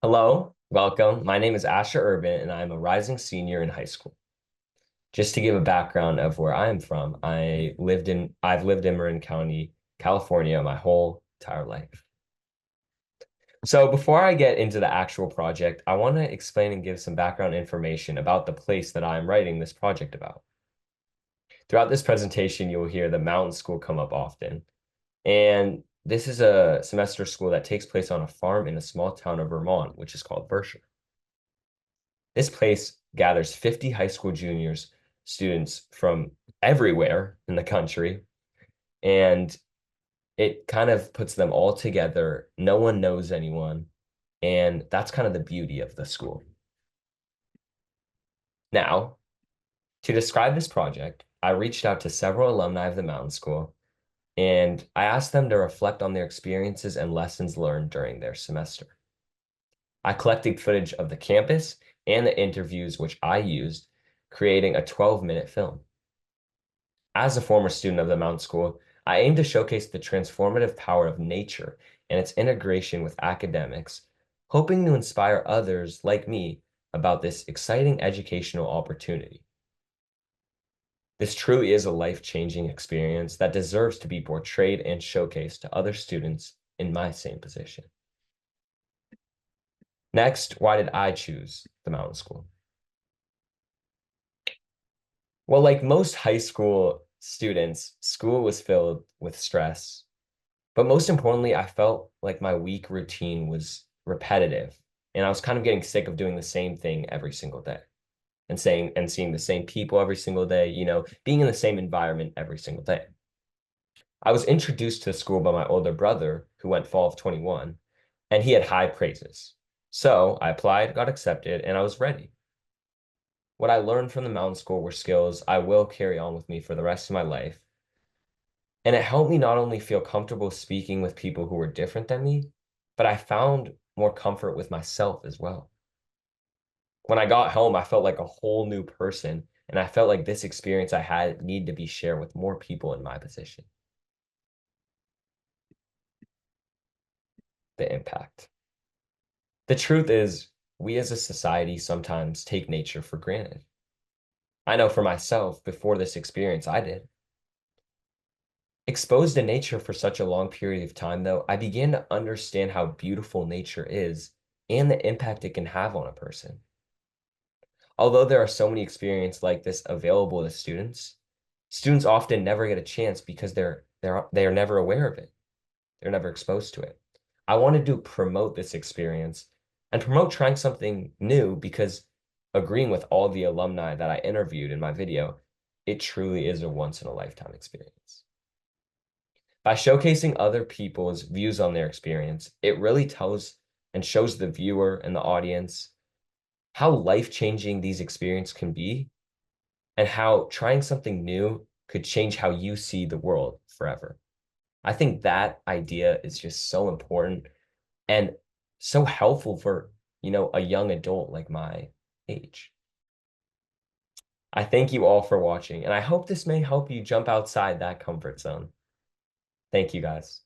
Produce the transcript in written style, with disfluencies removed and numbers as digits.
Hello, welcome. My name is Asher Urban, and I'm a rising senior in high school. Just to give a background of where I am from, I've lived in Marin County, California, my whole entire life. So before I get into the actual project, I want to explain and give some background information about the place that I'm writing this project about. Throughout this presentation, you will hear the mountain school come up often. And this is a semester school that takes place on a farm in a small town of Vermont, which is called Berkshire. This place gathers 50 high school juniors, students from everywhere in the country, and it kind of puts them all together. No one knows anyone, and that's kind of the beauty of the school. Now, to describe this project, I reached out to several alumni of the Mountain School, and I asked them to reflect on their experiences and lessons learned during their semester. I collected footage of the campus and the interviews which I used, creating a 12-minute film. As a former student of the Mountain School, I aim to showcase the transformative power of nature and its integration with academics, hoping to inspire others like me about this exciting educational opportunity. This truly is a life-changing experience that deserves to be portrayed and showcased to other students in my same position. Next, why did I choose the Mountain School? Well, like most high school students, school was filled with stress. But most importantly, I felt like my week routine was repetitive. And I was kind of getting sick of doing the same thing every single day and seeing the same people every single day, being in the same environment every single day. I was introduced to school by my older brother who went fall of 21, and he had high praises. So I applied, got accepted, and I was ready. What I learned from the mountain school were skills I will carry on with me for the rest of my life. And it helped me not only feel comfortable speaking with people who were different than me, but I found more comfort with myself as well. When I got home, I felt like a whole new person, and I felt like this experience I had need to be shared with more people in my position. The impact. The truth is, we as a society sometimes take nature for granted. I know for myself, before this experience, I did. Exposed to nature for such a long period of time, though, I began to understand how beautiful nature is and the impact it can have on a person. Although there are so many experiences like this available to students, students often never get a chance because they are never aware of it. They're never exposed to it. I wanted to promote this experience and promote trying something new because agreeing with all the alumni that I interviewed in my video, it truly is a once in a lifetime experience. By showcasing other people's views on their experience, it really tells and shows the viewer and the audience how life-changing these experiences can be and how trying something new could change how you see the world forever. I think that idea is just so important and so helpful for, a young adult like my age. I thank you all for watching, and I hope this may help you jump outside that comfort zone. Thank you, guys.